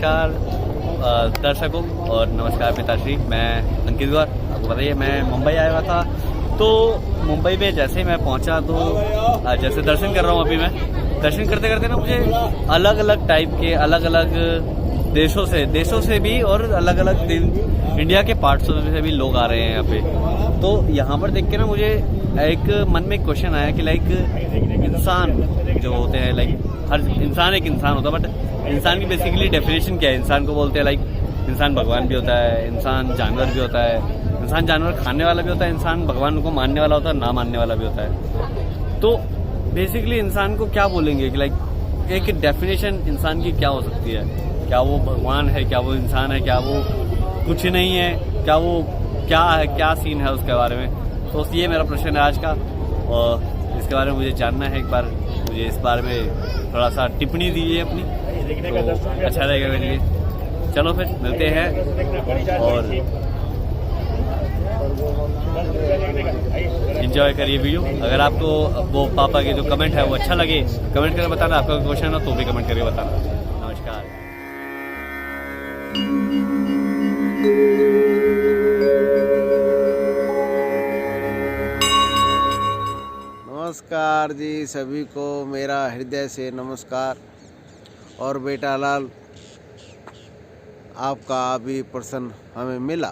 नमस्कार दर्शकों और नमस्कार पिताश्री। मैं अंकित गौर, आपको बताइए मैं मुंबई आया हुआ था। तो मुंबई में जैसे ही मैं पहुंचा तो जैसे दर्शन कर रहा हूं, अभी मैं दर्शन करते करते ना मुझे अलग अलग टाइप के अलग अलग देशों से भी और अलग अलग इंडिया के पार्ट्सों से भी लोग आ रहे हैं यहाँ पे। तो यहाँ पर देख के ना मुझे एक मन में क्वेश्चन आया कि लाइक इंसान जो होते हैं, लाइक हर इंसान एक इंसान होता है, बट इंसान की बेसिकली डेफिनेशन क्या है? इंसान को बोलते हैं लाइक इंसान भगवान भी होता है, इंसान जानवर भी होता है, इंसान जानवर खाने वाला भी होता है, इंसान भगवान को मानने वाला होता है, ना मानने वाला भी होता है। तो बेसिकली इंसान को क्या बोलेंगे कि लाइक एक डेफिनेशन इंसान की क्या हो सकती है? क्या वो भगवान है, क्या वो इंसान है, क्या वो कुछ नहीं है, क्या वो क्या है, क्या सीन है उसके बारे में? तो ये मेरा प्रश्न है आज का, और इसके बारे में मुझे जानना है। एक बार मुझे इस बारे में थोड़ा सा टिप्पणी दीजिए अपनी, तो अच्छा रहेगा मेरे लिए। चलो फिर मिलते हैं और एंजॉय करिए वीडियो। अगर आपको वो पापा के जो कमेंट है वो अच्छा लगे, कमेंट करके बताना। आपका क्वेश्चन है तो भी कमेंट करके बताना। नमस्कार। नमस्कार जी, सभी को मेरा हृदय से नमस्कार। और बेटा लाल, आपका अभी प्रश्न हमें मिला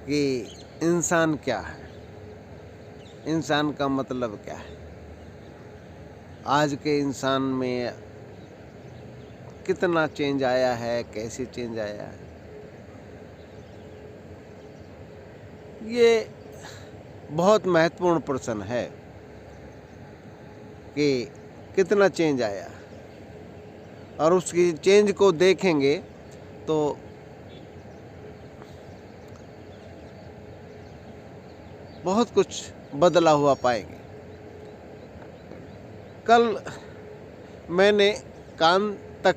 कि इंसान क्या है, इंसान का मतलब क्या है, आज के इंसान में कितना चेंज आया है, कैसे चेंज आया है। ये बहुत महत्वपूर्ण प्रश्न है कि कितना चेंज आया, और उसकी चेंज को देखेंगे तो बहुत कुछ बदला हुआ पाएंगे। कल मैंने कान तक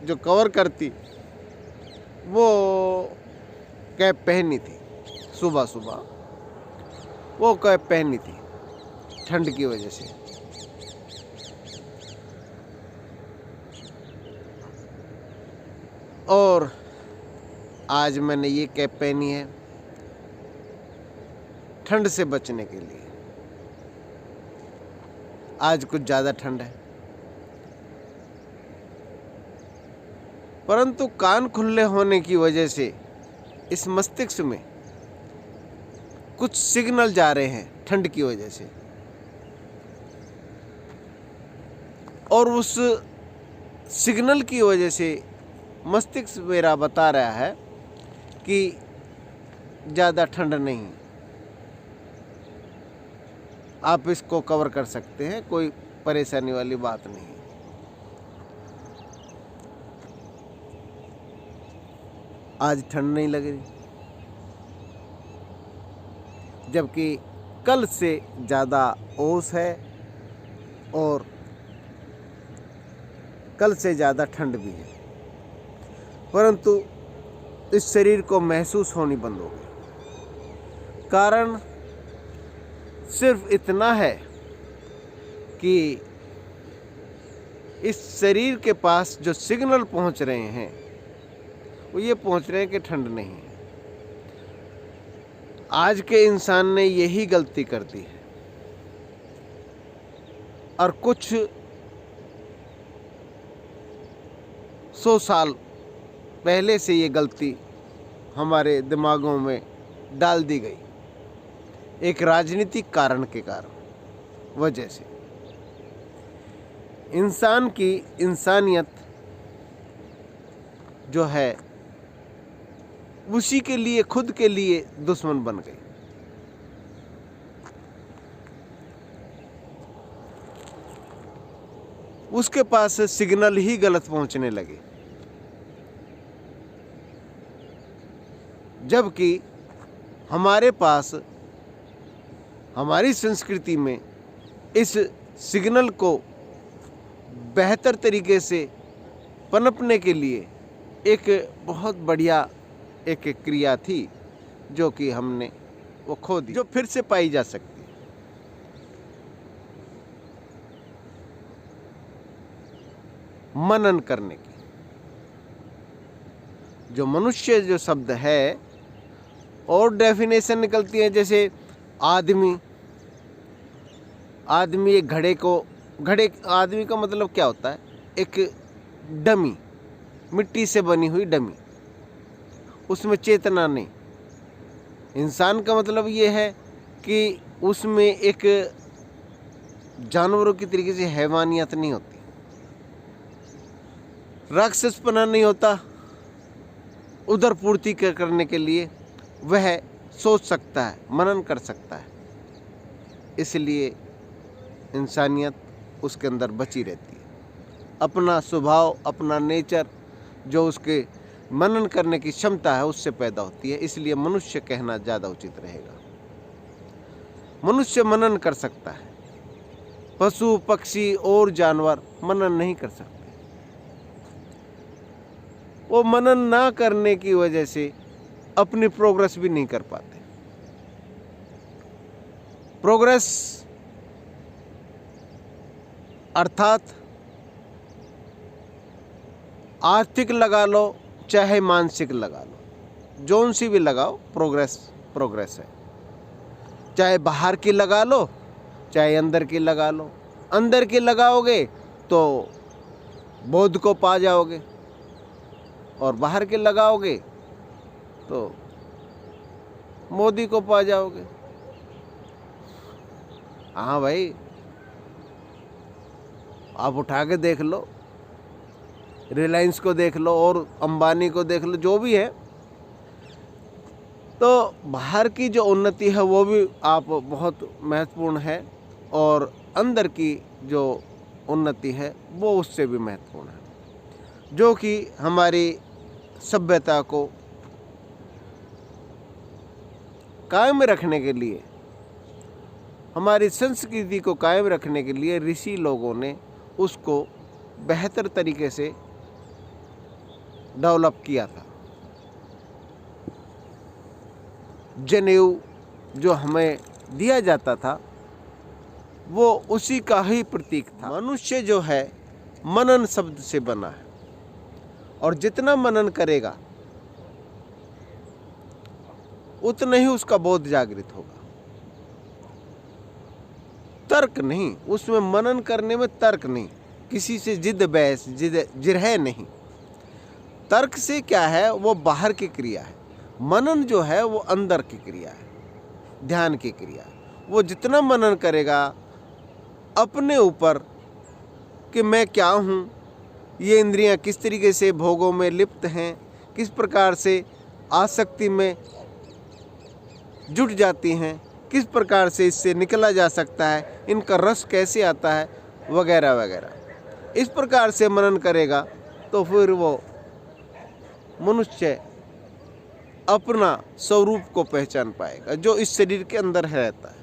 जो कवर करती वो कैप पहनी थी, सुबह सुबह वो कैप पहनी थी ठंड की वजह से। और आज मैंने ये कैप पहनी है ठंड से बचने के लिए। आज कुछ ज़्यादा ठंड है, परंतु कान खुले होने की वजह से इस मस्तिष्क में कुछ सिग्नल जा रहे हैं ठंड की वजह से, और उस सिग्नल की वजह से मस्तिष्क मेरा बता रहा है कि ज़्यादा ठंड नहीं, आप इसको कवर कर सकते हैं, कोई परेशानी वाली बात नहीं। आज ठंड नहीं लग रही, जबकि कल से ज़्यादा ओस है और कल से ज़्यादा ठंड भी है, परंतु इस शरीर को महसूस होनी बंद हो गई। कारण सिर्फ इतना है कि इस शरीर के पास जो सिग्नल पहुंच रहे हैं वो ये पहुंच रहे हैं कि ठंड नहीं है। आज के इंसान ने यही गलती कर दी है, और कुछ 100 साल पहले से ये गलती हमारे दिमागों में डाल दी गई, एक राजनीतिक कारण के कारण वजह से। इंसान की इंसानियत जो है उसी के लिए, खुद के लिए दुश्मन बन गई। उसके पास सिग्नल ही गलत पहुंचने लगे, जबकि हमारे पास, हमारी संस्कृति में इस सिग्नल को बेहतर तरीके से पनपने के लिए एक बहुत बढ़िया एक क्रिया थी, जो कि हमने वो खो दी, जो फिर से पाई जा सकती है। मनन करने की। जो मनुष्य जो शब्द है और डेफिनेशन निकलती है, जैसे आदमी एक घड़े आदमी का मतलब क्या होता है? एक डमी, मिट्टी से बनी हुई डमी, उसमें चेतना नहीं। इंसान का मतलब ये है कि उसमें एक जानवरों की तरीके से हैवानियत नहीं होती, राक्षसपना नहीं होता। उधर पूर्ति करने के लिए वह सोच सकता है, मनन कर सकता है, इसलिए इंसानियत उसके अंदर बची रहती है। अपना स्वभाव, अपना नेचर जो उसके मनन करने की क्षमता है उससे पैदा होती है, इसलिए मनुष्य कहना ज़्यादा उचित रहेगा। मनुष्य मनन कर सकता है, पशु पक्षी और जानवर मनन नहीं कर सकते। वो मनन ना करने की वजह से अपनी प्रोग्रेस भी नहीं कर पाते। प्रोग्रेस अर्थात आर्थिक लगा लो चाहे मानसिक लगा लो, जौन सी भी लगाओ, प्रोग्रेस है। चाहे बाहर की लगा लो चाहे अंदर की लगा लो। अंदर की लगाओगे तो बोध को पा जाओगे, और बाहर के लगाओगे तो मोदी को पा जाओगे। हाँ भाई, आप उठा के देख लो, रिलायंस को देख लो और अंबानी को देख लो, जो भी है। तो बाहर की जो उन्नति है वो भी आप बहुत महत्वपूर्ण है, और अंदर की जो उन्नति है वो उससे भी महत्वपूर्ण है, जो कि हमारी सभ्यता को कायम रखने के लिए, हमारी संस्कृति को कायम रखने के लिए ऋषि लोगों ने उसको बेहतर तरीके से डेवलप किया था। जनेऊ जो हमें दिया जाता था वो उसी का ही प्रतीक था। मनुष्य जो है मनन शब्द से बना है, और जितना मनन करेगा उतना ही उसका बोध जागृत होगा। तर्क नहीं, उसमें मनन करने में तर्क नहीं, किसी से जिद बहस जिरह नहीं। तर्क से क्या है, वो बाहर की क्रिया है। मनन जो है वो अंदर की क्रिया है, ध्यान की क्रिया है। वो जितना मनन करेगा अपने ऊपर कि मैं क्या हूँ, ये इंद्रियां किस तरीके से भोगों में लिप्त हैं, किस प्रकार से आसक्ति में जुट जाती हैं, किस प्रकार से इससे निकला जा सकता है, इनका रस कैसे आता है, वगैरह वगैरह। इस प्रकार से मनन करेगा तो फिर वो मनुष्य अपना स्वरूप को पहचान पाएगा जो इस शरीर के अंदर रहता है।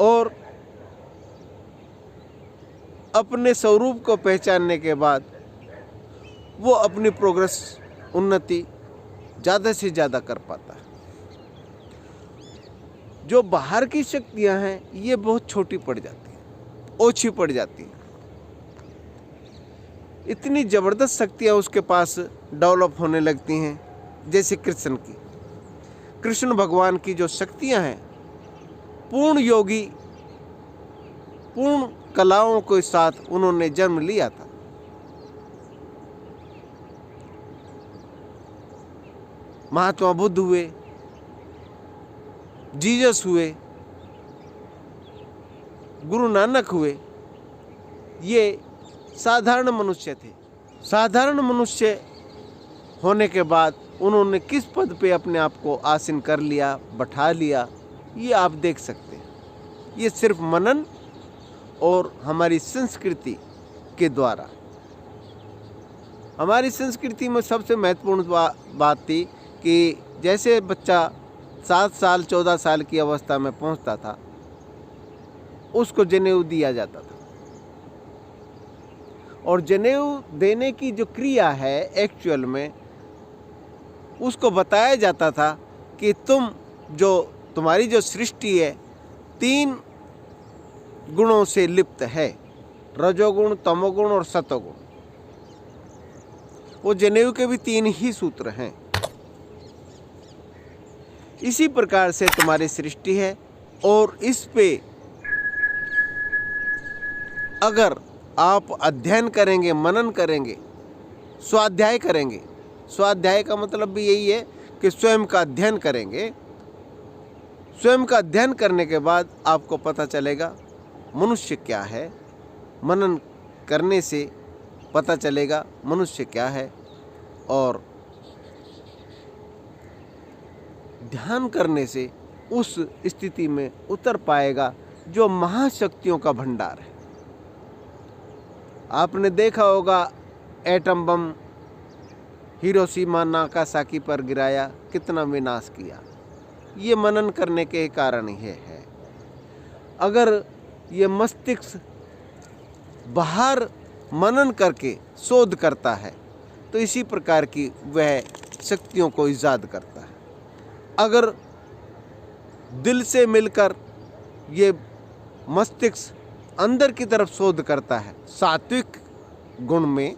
और अपने स्वरूप को पहचानने के बाद वो अपनी प्रोग्रेस, उन्नति ज़्यादा से ज़्यादा कर पाता है। जो बाहर की शक्तियां हैं ये बहुत छोटी पड़ जाती हैं, ओछी पड़ जाती हैं। इतनी ज़बरदस्त शक्तियां उसके पास डेवलप होने लगती हैं, जैसे कृष्ण भगवान की जो शक्तियां हैं, पूर्ण योगी, पूर्ण कलाओं के साथ उन्होंने जन्म लिया था। महात्मा बुद्ध हुए, जीसस हुए, गुरु नानक हुए, ये साधारण मनुष्य थे। साधारण मनुष्य होने के बाद उन्होंने किस पद पे अपने आप को आसीन कर लिया, बैठा लिया, ये आप देख सकते हैं। ये सिर्फ मनन और हमारी संस्कृति के द्वारा। हमारी संस्कृति में सबसे महत्वपूर्ण बात थी कि जैसे बच्चा 7 साल 14 साल की अवस्था में पहुंचता था, उसको जनेऊ दिया जाता था, और जनेऊ देने की जो क्रिया है एक्चुअल में उसको बताया जाता था कि तुम्हारी जो सृष्टि है 3 गुणों से लिप्त है। रजोगुण, तमोगुण और सतोगुण। वो जनेऊ के भी 3 ही सूत्र हैं। इसी प्रकार से तुम्हारी सृष्टि है और इस पे अगर आप अध्ययन करेंगे, मनन करेंगे, स्वाध्याय करेंगे, स्वाध्याय का मतलब भी यही है कि स्वयं का अध्ययन करेंगे। स्वयं का अध्ययन करने के बाद आपको पता चलेगा मनुष्य क्या है। मनन करने से पता चलेगा मनुष्य क्या है, और ध्यान करने से उस स्थिति में उतर पाएगा जो महाशक्तियों का भंडार है। आपने देखा होगा एटम बम हिरोशिमा नागासाकी पर गिराया, कितना विनाश किया। ये मनन करने के कारण ही है। अगर ये मस्तिष्क बाहर मनन करके शोध करता है तो इसी प्रकार की वह शक्तियों को ईजाद करता है। अगर दिल से मिलकर ये मस्तिष्क अंदर की तरफ शोध करता है, सात्विक गुण में,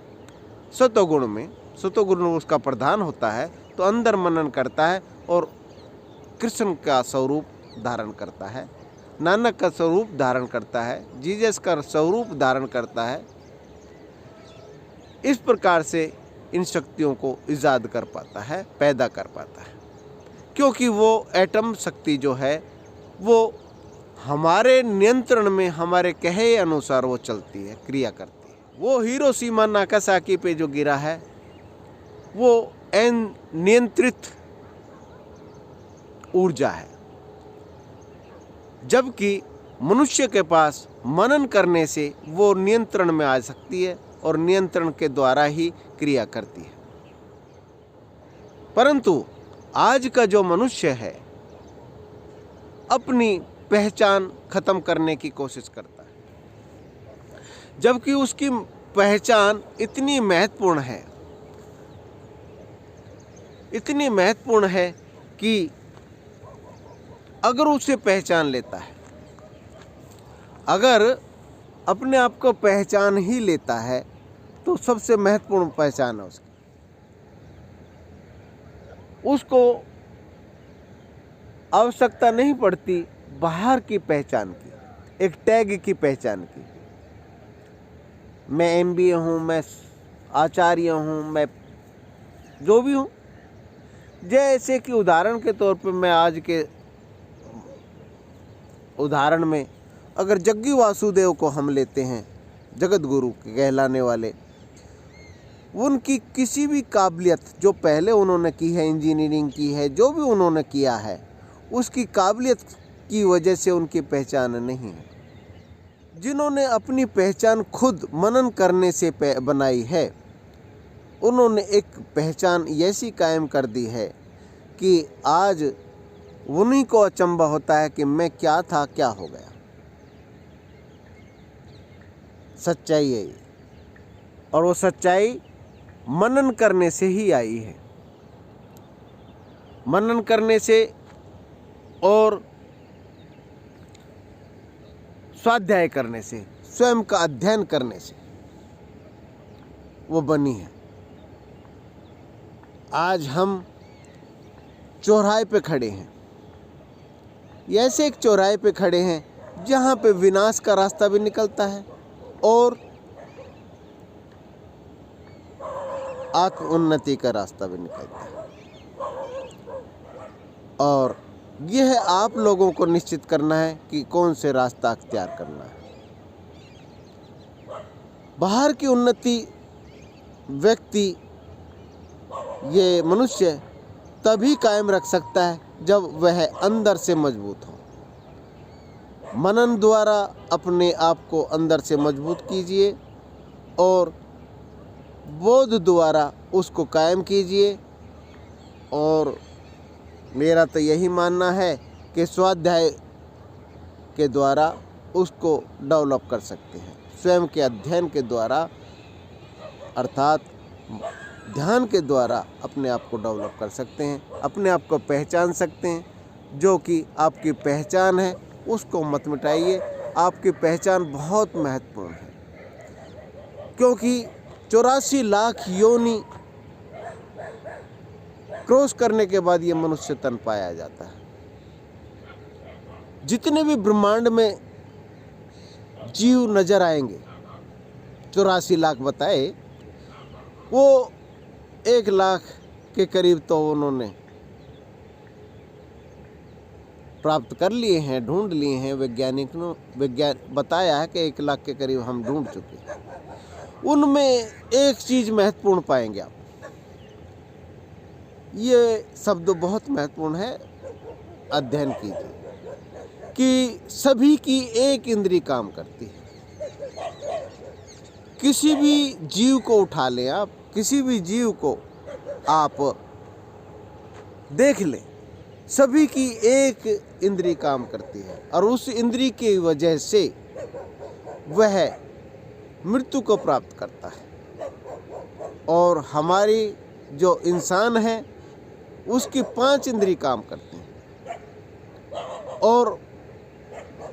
सतोगुण में, सतोगुण उसका प्रधान होता है, तो अंदर मनन करता है और कृष्ण का स्वरूप धारण करता है, नानक का स्वरूप धारण करता है, जीसस का स्वरूप धारण करता है। इस प्रकार से इन शक्तियों को ईजाद कर पाता है, पैदा कर पाता है, क्योंकि वो एटम शक्ति जो है वो हमारे नियंत्रण में, हमारे कहे अनुसार वो चलती है, क्रिया करती है। वो हिरोशिमा नागासाकी पे जो गिरा है वो नियंत्रित ऊर्जा है, जबकि मनुष्य के पास मनन करने से वो नियंत्रण में आ सकती है और नियंत्रण के द्वारा ही क्रिया करती है। परंतु आज का जो मनुष्य है अपनी पहचान खत्म करने की कोशिश करता है, जबकि उसकी पहचान इतनी महत्वपूर्ण है, इतनी महत्वपूर्ण है कि अगर उसे पहचान लेता है, अगर अपने आप को पहचान ही लेता है तो सबसे महत्वपूर्ण पहचान है उसकी। उसको आवश्यकता नहीं पड़ती बाहर की पहचान की, एक टैग की पहचान की। मैं MBA हूँ, मैं आचार्य हूँ, मैं जो भी हूँ। जैसे कि उदाहरण के तौर पे मैं आज के उदाहरण में अगर जग्गी वासुदेव को हम लेते हैं, जगत गुरु कहलाने वाले, उनकी किसी भी काबिलियत जो पहले उन्होंने की है, इंजीनियरिंग की है, जो भी उन्होंने किया है, उसकी काबिलियत की वजह से उनकी पहचान नहीं है। जिन्होंने अपनी पहचान खुद मनन करने से बनाई है, उन्होंने एक पहचान ऐसी कायम कर दी है कि आज उन्हीं को अचंभा होता है कि मैं क्या था, क्या हो गया। सच्चाई है ये, और वो सच्चाई मनन करने से ही आई है। मनन करने से और स्वाध्याय करने से, स्वयं का अध्ययन करने से वो बनी है। आज हम चौराहे पे खड़े हैं, ऐसे एक चौराहे पे खड़े हैं जहाँ पे विनाश का रास्ता भी निकलता है और आत्म उन्नति का रास्ता भी निकलता है। और यह आप लोगों को निश्चित करना है कि कौन से रास्ता अख्तियार करना है। बाहर की उन्नति व्यक्ति, ये मनुष्य तभी कायम रख सकता है जब वह अंदर से मजबूत हो। मनन द्वारा अपने आप को अंदर से मजबूत कीजिए और बोध द्वारा उसको कायम कीजिए। और मेरा तो यही मानना है कि स्वाध्याय के द्वारा उसको डेवलप कर सकते हैं, स्वयं के अध्ययन के द्वारा, अर्थात ध्यान के द्वारा अपने आप को डेवलप कर सकते हैं, अपने आप को पहचान सकते हैं। जो कि आपकी पहचान है उसको मत मिटाइए, आपकी पहचान बहुत महत्वपूर्ण है। क्योंकि 84 लाख योनि क्रॉस करने के बाद ये मनुष्य तन पाया जाता है। जितने भी ब्रह्मांड में जीव नजर आएंगे, 84 लाख बताए, वो 1 लाख के करीब तो उन्होंने प्राप्त कर लिए हैं, ढूंढ लिए हैं। विज्ञान बताया है कि 1 लाख के करीब हम ढूंढ चुके हैं। उनमें एक चीज महत्वपूर्ण पाएंगे आप, ये शब्द बहुत महत्वपूर्ण है, अध्ययन कीजिए, कि सभी की एक इंद्री काम करती है। किसी भी जीव को उठा लें आप, किसी भी जीव को आप देख लें, सभी की एक इंद्री काम करती है और उस इंद्री की वजह से वह मृत्यु को प्राप्त करता है। और हमारी जो इंसान है उसकी 5 इंद्री काम करती हैं और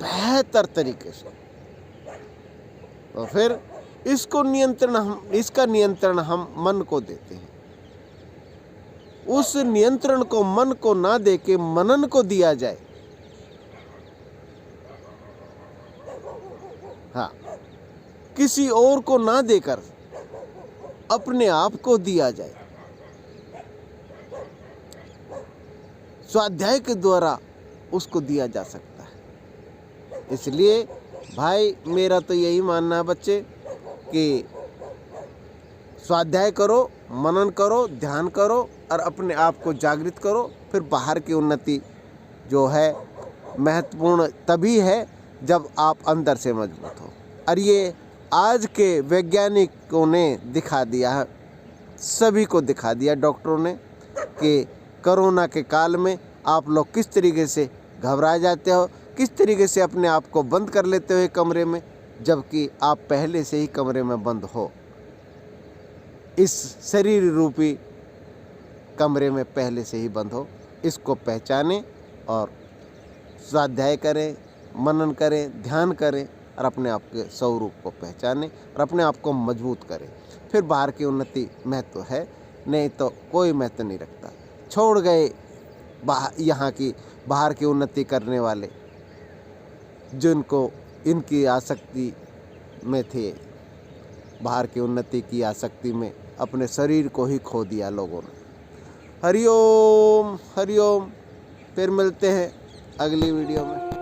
बेहतर तरीके से। तो फिर इसका नियंत्रण हम मन को देते हैं। उस नियंत्रण को मन को ना दे के मनन को दिया जाए। हाँ, किसी और को ना देकर अपने आप को दिया जाए। स्वाध्याय के द्वारा उसको दिया जा सकता है। इसलिए भाई मेरा तो यही मानना है बच्चे कि स्वाध्याय करो, मनन करो, ध्यान करो और अपने आप को जागृत करो। फिर बाहर की उन्नति जो है महत्वपूर्ण तभी है जब आप अंदर से मजबूत हो। और ये आज के वैज्ञानिकों ने दिखा दिया है, सभी को दिखा दिया डॉक्टरों ने, कि कोरोना के काल में आप लोग किस तरीके से घबरा जाते हो, किस तरीके से अपने आप को बंद कर लेते हो एक कमरे में, जबकि आप पहले से ही कमरे में बंद हो। इस शरीर रूपी कमरे में पहले से ही बंद हो। इसको पहचानें और स्वाध्याय करें, मनन करें, ध्यान करें और अपने आप के स्वरूप को पहचानें और अपने आप को मजबूत करें। फिर बाहर की उन्नति महत्व है, नहीं तो कोई महत्व नहीं रखता। छोड़ गए यहाँ की बाहर की उन्नति करने वाले, जिनको इनकी आसक्ति में थे, बाहर की उन्नति की आसक्ति में अपने शरीर को ही खो दिया लोगों ने। हरिओम हरिओम। फिर मिलते हैं अगली वीडियो में।